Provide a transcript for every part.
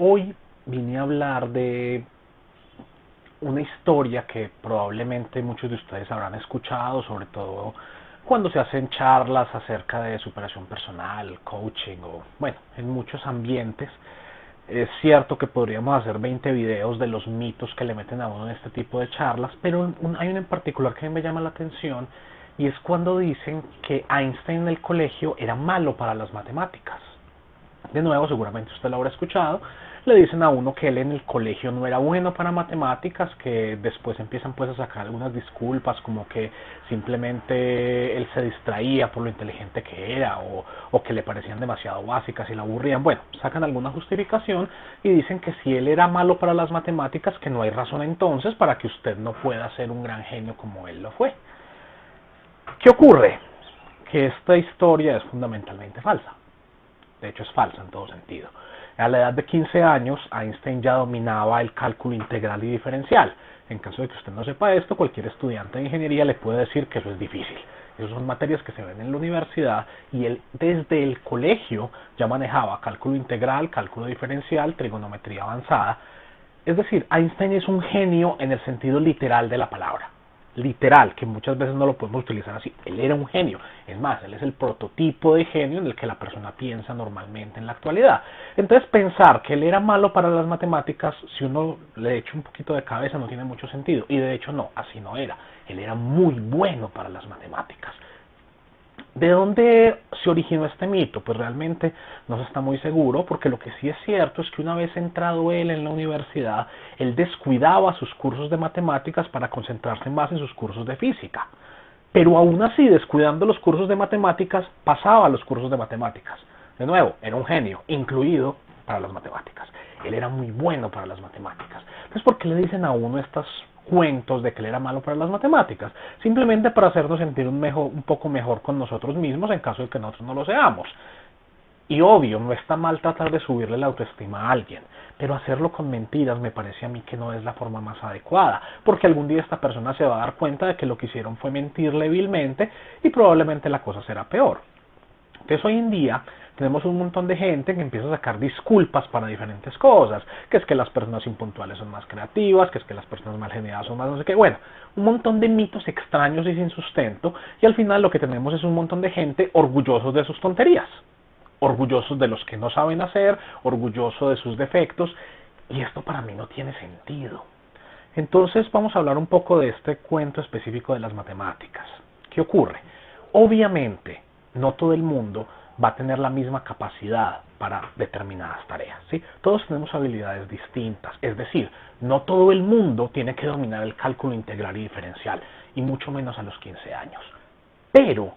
Hoy vine a hablar de una historia que probablemente muchos de ustedes habrán escuchado, sobre todo cuando se hacen charlas acerca de superación personal, coaching o, bueno, en muchos ambientes. Es cierto que podríamos hacer 20 videos de los mitos que le meten a uno en este tipo de charlas, pero hay uno en particular que me llama la atención y es cuando dicen que Einstein en el colegio era malo para las matemáticas. De nuevo, seguramente usted lo habrá escuchado, le dicen a uno que él en el colegio no era bueno para matemáticas, que después empiezan pues a sacar algunas disculpas como que simplemente él se distraía por lo inteligente que era o que le parecían demasiado básicas y le aburrían. Bueno, sacan alguna justificación y dicen que si él era malo para las matemáticas, que no hay razón entonces para que usted no pueda ser un gran genio como él lo fue. ¿Qué ocurre? Que esta historia es fundamentalmente falsa. De hecho es falsa en todo sentido. A la edad de 15 años, Einstein ya dominaba el cálculo integral y diferencial. En caso de que usted no sepa esto, cualquier estudiante de ingeniería le puede decir que eso es difícil. Esas son materias que se ven en la universidad y él desde el colegio ya manejaba cálculo integral, cálculo diferencial, trigonometría avanzada. Es decir, Einstein es un genio en el sentido literal de la palabra. Literal, que muchas veces no lo podemos utilizar así. Él era un genio. Es más, él es el prototipo de genio en el que la persona piensa normalmente en la actualidad. Entonces, pensar que él era malo para las matemáticas, si uno le echa un poquito de cabeza, no tiene mucho sentido. Y de hecho, no, así no era. Él era muy bueno para las matemáticas. ¿De dónde se originó este mito? Pues realmente no se está muy seguro, porque lo que sí es cierto es que una vez entrado él en la universidad, él descuidaba sus cursos de matemáticas para concentrarse más en sus cursos de física. Pero aún así, descuidando los cursos de matemáticas, pasaba a los cursos de matemáticas. De nuevo, era un genio, incluido para las matemáticas. Él era muy bueno para las matemáticas. Entonces, ¿por qué le dicen a uno estos cuentos de que él era malo para las matemáticas? Simplemente para hacernos sentir un poco mejor con nosotros mismos en caso de que nosotros no lo seamos. Y obvio, no está mal tratar de subirle la autoestima a alguien, pero hacerlo con mentiras me parece a mí que no es la forma más adecuada, porque algún día esta persona se va a dar cuenta de que lo que hicieron fue mentirle vilmente y probablemente la cosa será peor. Entonces hoy en día tenemos un montón de gente que empieza a sacar disculpas para diferentes cosas, que es que las personas impuntuales son más creativas, que es que las personas mal geniadas son más no sé qué, bueno, un montón de mitos extraños y sin sustento, y al final lo que tenemos es un montón de gente orgullosos de sus tonterías, orgullosos de los que no saben hacer, orgullosos de sus defectos, y esto para mí no tiene sentido. Entonces vamos a hablar un poco de este cuento específico de las matemáticas. ¿Qué ocurre? Obviamente, no todo el mundo va a tener la misma capacidad para determinadas tareas, ¿sí? Todos tenemos habilidades distintas, es decir, no todo el mundo tiene que dominar el cálculo integral y diferencial, y mucho menos a los 15 años. Pero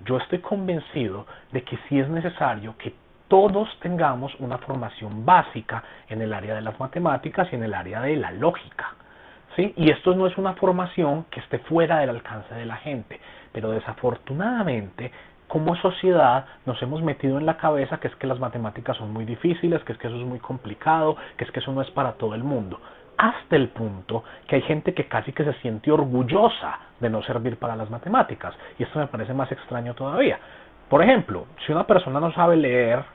yo estoy convencido de que sí es necesario que todos tengamos una formación básica en el área de las matemáticas y en el área de la lógica, ¿sí? Y esto no es una formación que esté fuera del alcance de la gente, pero desafortunadamente como sociedad nos hemos metido en la cabeza que es que las matemáticas son muy difíciles, que es que eso es muy complicado, que es que eso no es para todo el mundo. Hasta el punto que hay gente que casi que se siente orgullosa de no servir para las matemáticas. Y esto me parece más extraño todavía. Por ejemplo, si una persona no sabe leer,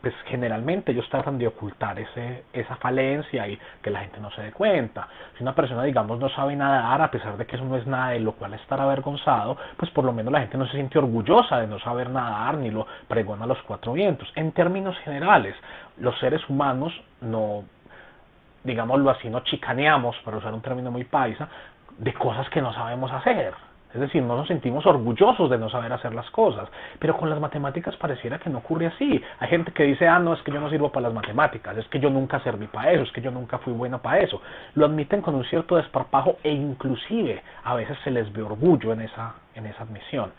pues generalmente ellos tratan de ocultar esa falencia y que la gente no se dé cuenta. Si una persona, digamos, no sabe nadar, a pesar de que eso no es nada de lo cual estar avergonzado, pues por lo menos la gente no se siente orgullosa de no saber nadar ni lo pregona a los cuatro vientos. En términos generales, los seres humanos no, digámoslo así, no chicaneamos, para usar un término muy paisa, de cosas que no sabemos hacer. Es decir, no nos sentimos orgullosos de no saber hacer las cosas. Pero con las matemáticas pareciera que no ocurre así. Hay gente que dice, no, es que yo no sirvo para las matemáticas, es que yo nunca serví para eso, es que yo nunca fui bueno para eso. Lo admiten con un cierto desparpajo e inclusive a veces se les ve orgullo en esa admisión.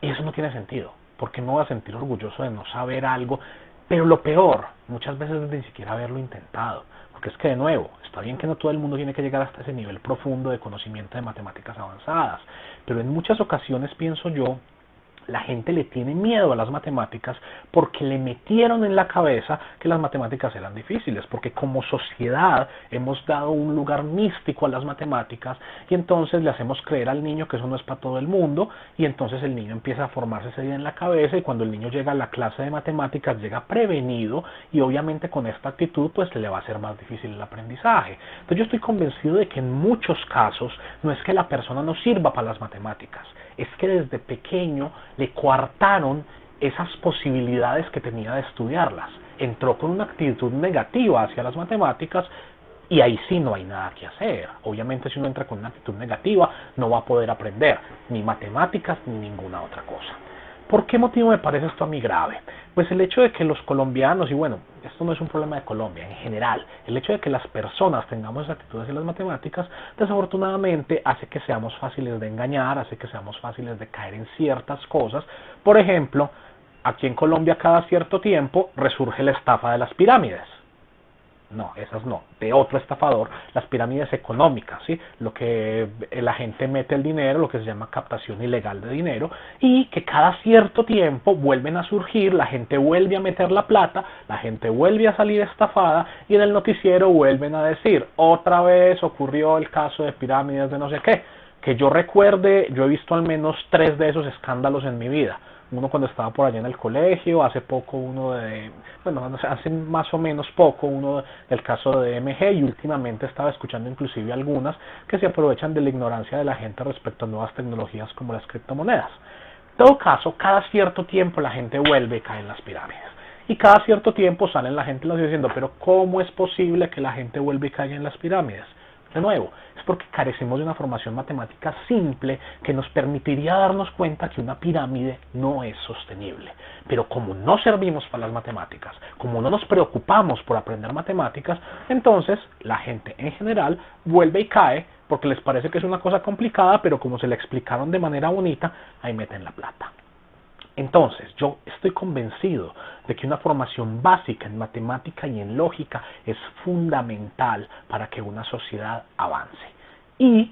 Y eso no tiene sentido, porque no va a sentir orgulloso de no saber algo. Pero lo peor, muchas veces es de ni siquiera haberlo intentado. Porque es que, de nuevo, está bien que no todo el mundo tiene que llegar hasta ese nivel profundo de conocimiento de matemáticas avanzadas, pero en muchas ocasiones pienso yo La gente le tiene miedo a las matemáticas porque le metieron en la cabeza que las matemáticas eran difíciles, porque como sociedad hemos dado un lugar místico a las matemáticas y entonces le hacemos creer al niño que eso no es para todo el mundo y entonces el niño empieza a formarse esa idea en la cabeza y cuando el niño llega a la clase de matemáticas llega prevenido y obviamente con esta actitud pues le va a ser más difícil el aprendizaje. Entonces yo estoy convencido de que en muchos casos no es que la persona no sirva para las matemáticas, es que desde pequeño le coartaron esas posibilidades que tenía de estudiarlas. Entró con una actitud negativa hacia las matemáticas y ahí sí no hay nada que hacer. Obviamente si uno entra con una actitud negativa no va a poder aprender ni matemáticas ni ninguna otra cosa. ¿Por qué motivo me parece esto a mí grave? Pues el hecho de que los colombianos, y bueno, esto no es un problema de Colombia, en general, el hecho de que las personas tengamos esa actitud hacia las matemáticas, desafortunadamente hace que seamos fáciles de engañar, hace que seamos fáciles de caer en ciertas cosas. Por ejemplo, aquí en Colombia cada cierto tiempo resurge la estafa de las pirámides. No, esas no, de otro estafador, las pirámides económicas, ¿sí? Lo que la gente mete el dinero, lo que se llama captación ilegal de dinero, y que cada cierto tiempo vuelven a surgir, la gente vuelve a meter la plata, la gente vuelve a salir estafada, y en el noticiero vuelven a decir, otra vez ocurrió el caso de pirámides de no sé qué, que yo recuerde, yo he visto al menos 3 de esos escándalos en mi vida. Uno cuando estaba por allá en el colegio, hace poco uno hace más o menos poco uno del caso de MG y últimamente estaba escuchando inclusive algunas que se aprovechan de la ignorancia de la gente respecto a nuevas tecnologías como las criptomonedas. En todo caso, cada cierto tiempo la gente vuelve y cae en las pirámides. Y cada cierto tiempo salen la gente diciendo, pero ¿cómo es posible que la gente vuelva y caiga en las pirámides? De nuevo, es porque carecemos de una formación matemática simple que nos permitiría darnos cuenta que una pirámide no es sostenible. Pero como no servimos para las matemáticas, como no nos preocupamos por aprender matemáticas, entonces la gente en general vuelve y cae porque les parece que es una cosa complicada, pero como se le explicaron de manera bonita, ahí meten la plata. Entonces, yo estoy convencido de que una formación básica en matemática y en lógica es fundamental para que una sociedad avance. Y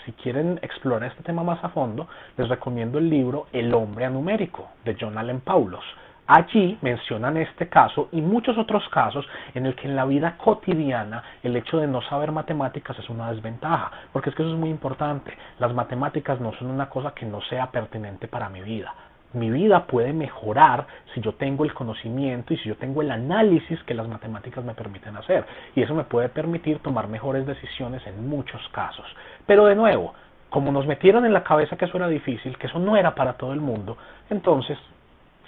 si quieren explorar este tema más a fondo, les recomiendo el libro El hombre anumérico de John Allen Paulos. Allí mencionan este caso y muchos otros casos en el que en la vida cotidiana el hecho de no saber matemáticas es una desventaja, porque es que eso es muy importante. Las matemáticas no son una cosa que no sea pertinente para mi vida. Mi vida puede mejorar si yo tengo el conocimiento y si yo tengo el análisis que las matemáticas me permiten hacer. Y eso me puede permitir tomar mejores decisiones en muchos casos. Pero de nuevo, como nos metieron en la cabeza que eso era difícil, que eso no era para todo el mundo, entonces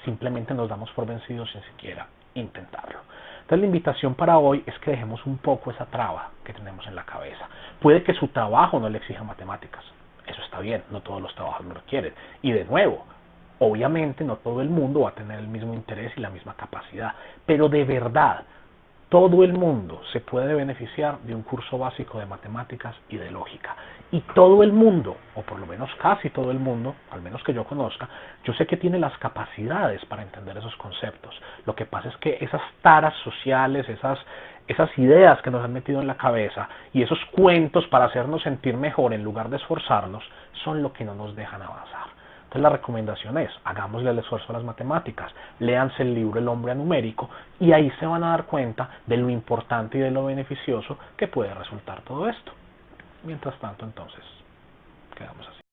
simplemente nos damos por vencidos sin siquiera intentarlo. Entonces la invitación para hoy es que dejemos un poco esa traba que tenemos en la cabeza. Puede que su trabajo no le exija matemáticas. Eso está bien, no todos los trabajos lo requieren. Y de nuevo, obviamente no todo el mundo va a tener el mismo interés y la misma capacidad, pero de verdad, todo el mundo se puede beneficiar de un curso básico de matemáticas y de lógica. Y todo el mundo, o por lo menos casi todo el mundo, al menos que yo conozca, yo sé que tiene las capacidades para entender esos conceptos. Lo que pasa es que esas taras sociales, esas ideas que nos han metido en la cabeza y esos cuentos para hacernos sentir mejor en lugar de esforzarnos, son lo que no nos dejan avanzar. Entonces la recomendación es, hagámosle el esfuerzo a las matemáticas, léanse el libro El hombre anumérico y ahí se van a dar cuenta de lo importante y de lo beneficioso que puede resultar todo esto. Mientras tanto, entonces, quedamos así.